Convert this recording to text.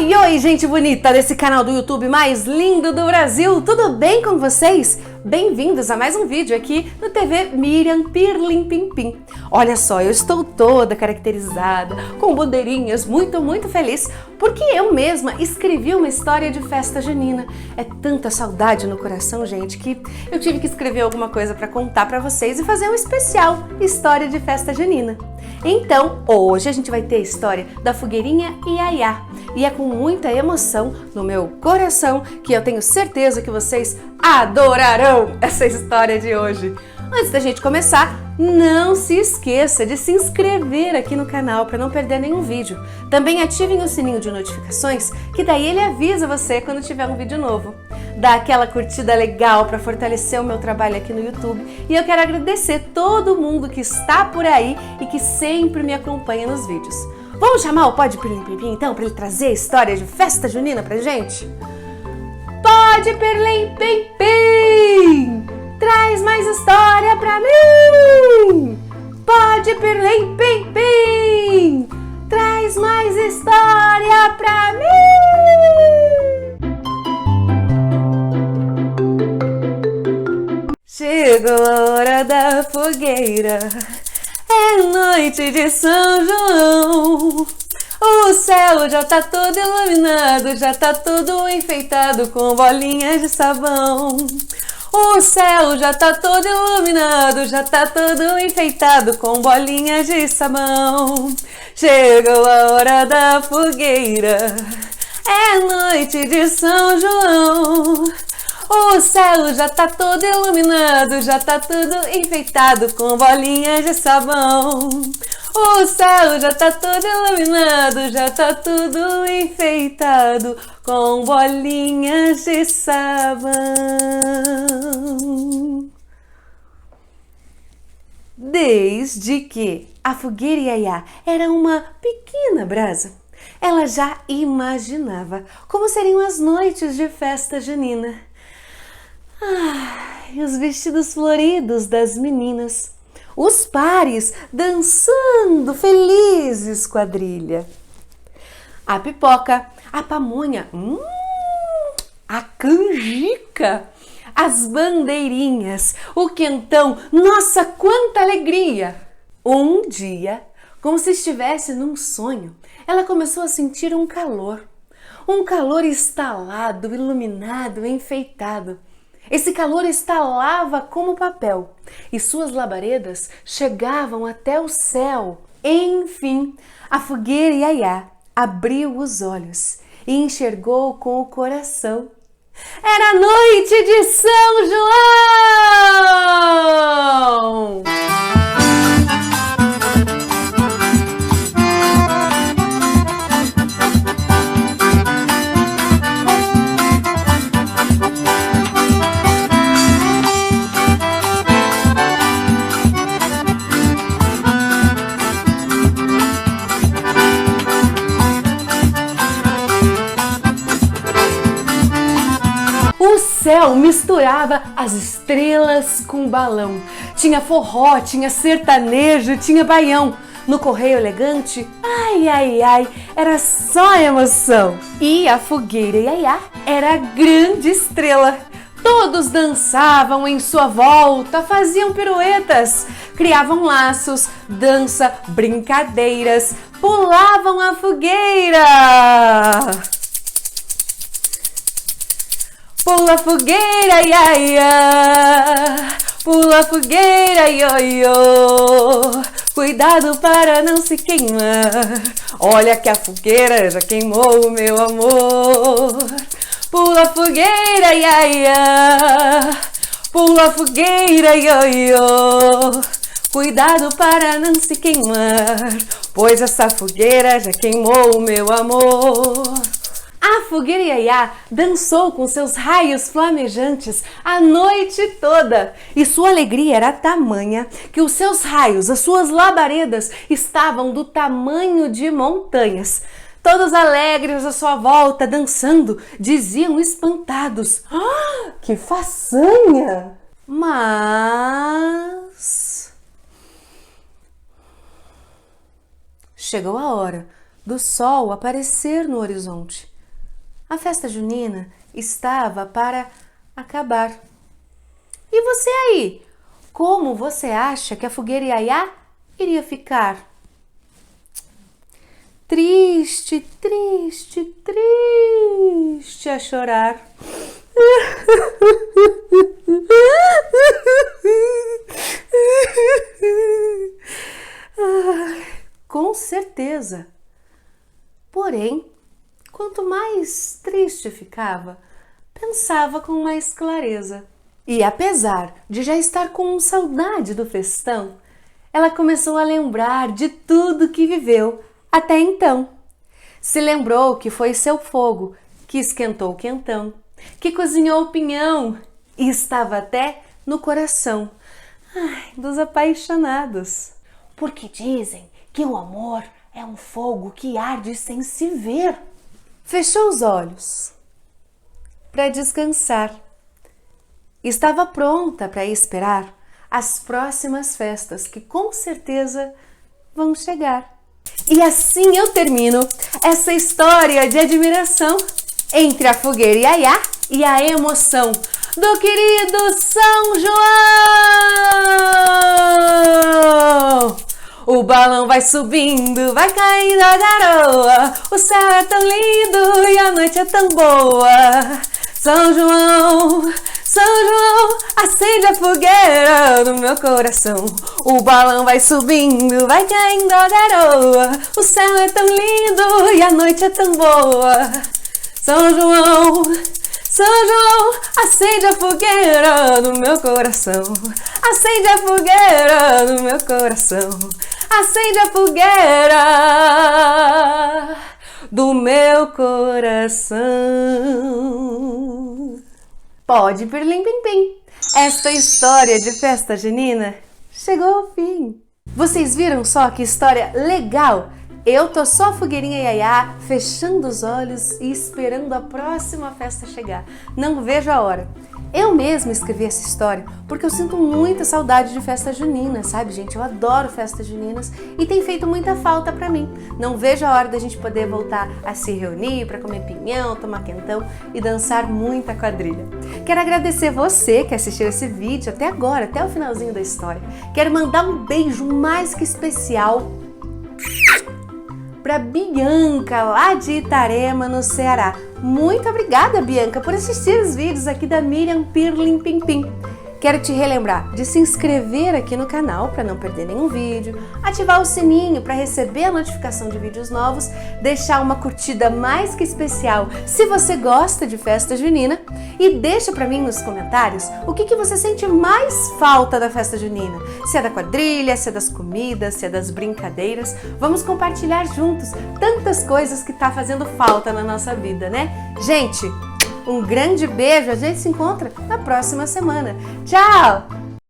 Oi, oi, gente bonita desse canal do YouTube mais lindo do Brasil! Tudo bem com vocês? Bem-vindos a mais um vídeo aqui no TV Miriam Pirlim Pim Pim. Olha só, eu estou toda caracterizada, com bandeirinhas, muito feliz, porque eu mesma escrevi uma história de festa junina. É tanta saudade no coração, gente, que eu tive que escrever alguma coisa para contar para vocês e fazer um especial História de Festa Junina. Então, hoje a gente vai ter a história da fogueirinha Iaiá. E é com muita emoção no meu coração que eu tenho certeza que vocês adorarão essa história de hoje. Antes da gente começar, não se esqueça de se inscrever aqui no canal para não perder nenhum vídeo. Também ativem o sininho de notificações, que daí ele avisa você quando tiver um vídeo novo. Dá aquela curtida legal para fortalecer o meu trabalho aqui no YouTube. E eu quero agradecer todo mundo que está por aí e que sempre me acompanha nos vídeos. Vamos chamar o Pode Pirlim Pim Pim então para ele trazer a história de festa junina pra gente? Pode Pirlim Pim Pim! Traz mais história pra mim! Pode Pirlim Pim Pim! Traz mais história pra mim! Chegou a hora da fogueira, é noite de São João. O céu já tá todo iluminado, já tá todo enfeitado com bolinhas de sabão. O céu já tá todo iluminado, já tá todo enfeitado com bolinhas de sabão. Chegou a hora da fogueira, é noite de São João. O céu já tá todo iluminado, já tá tudo enfeitado com bolinhas de sabão. O céu já tá todo iluminado, já tá tudo enfeitado com bolinhas de sabão. Desde que a fogueira Iaiá era uma pequena brasa, ela já imaginava como seriam as noites de festa junina. E os vestidos floridos das meninas, os pares dançando felizes quadrilha, a pipoca, a pamonha, a canjica, as bandeirinhas, o quentão, nossa, quanta alegria! Um dia, como se estivesse num sonho, ela começou a sentir um calor estalado, iluminado, enfeitado. Esse calor estalava como papel e suas labaredas chegavam até o céu. Enfim, a fogueira Iaiá abriu os olhos e enxergou com o coração. Era noite de São João! O céu misturava as estrelas com balão. Tinha forró, tinha sertanejo, tinha baião. No correio elegante, ai, era só emoção. E a fogueira Iaiá era a grande estrela. Todos dançavam em sua volta, faziam piruetas, criavam laços, dança, brincadeiras, pulavam a fogueira. Pula fogueira, Iaiá, pula fogueira, ioiô, cuidado para não se queimar, olha que a fogueira já queimou o meu amor. Pula fogueira, Iaiá, pula fogueira, ioiô, cuidado para não se queimar, pois essa fogueira já queimou o meu amor. A fogueira Iaiá dançou com seus raios flamejantes a noite toda e sua alegria era tamanha que os seus raios, as suas labaredas estavam do tamanho de montanhas. Todos alegres à sua volta, dançando, diziam espantados: "Ah, que façanha!" Mas chegou a hora do sol aparecer no horizonte A festa junina estava para acabar. E você aí? Como você acha que a fogueira Iaiá iria ficar? Triste, triste, triste a chorar. Com certeza. Porém, quanto mais triste ficava, pensava com mais clareza. E apesar de já estar com saudade do festão, ela começou a lembrar de tudo que viveu até então. Se lembrou que foi seu fogo que esquentou o quentão, que cozinhou o pinhão e estava até no coração dos apaixonados. Porque dizem que o amor é um fogo que arde sem se ver. Fechou os olhos para descansar. Estava pronta para esperar as próximas festas que com certeza vão chegar. E assim eu termino essa história de admiração entre a fogueira Iaiá e a emoção do querido São João. O balão vai subindo, vai caindo a garoa, o céu é tão lindo e a noite é tão boa. São João, acende a fogueira no meu coração. O balão vai subindo, vai caindo a garoa, o céu é tão lindo e a noite é tão boa. São João, acende a fogueira no meu coração. Acende a fogueira no meu coração. Acende a fogueira do meu coração. Pode pirlim pim pim. Esta história de festa junina chegou ao fim. Vocês viram só que história legal? Eu tô só fogueirinha Iaiá, fechando os olhos e esperando a próxima festa chegar. Não vejo a hora. Eu mesma escrevi essa história porque eu sinto muita saudade de festa junina, sabe, gente? Eu adoro festas juninas e tem feito muita falta pra mim. Não vejo a hora da gente poder voltar a se reunir pra comer pinhão, tomar quentão e dançar muita quadrilha. Quero agradecer você que assistiu esse vídeo até agora, até o finalzinho da história. Quero mandar um beijo mais que especial para Bianca, lá de Itarema, no Ceará. Muito obrigada, Bianca, por assistir os vídeos aqui da Miriam Pirlim Pim Pim. Quero te relembrar de se inscrever aqui no canal para não perder nenhum vídeo, ativar o sininho para receber a notificação de vídeos novos, deixar uma curtida mais que especial se você gosta de festa junina e deixa para mim nos comentários o que você sente mais falta da festa junina. Se é da quadrilha, se é das comidas, se é das brincadeiras. Vamos compartilhar juntos tantas coisas que tá fazendo falta na nossa vida, né? Gente, um grande beijo, a gente se encontra na próxima semana. Tchau!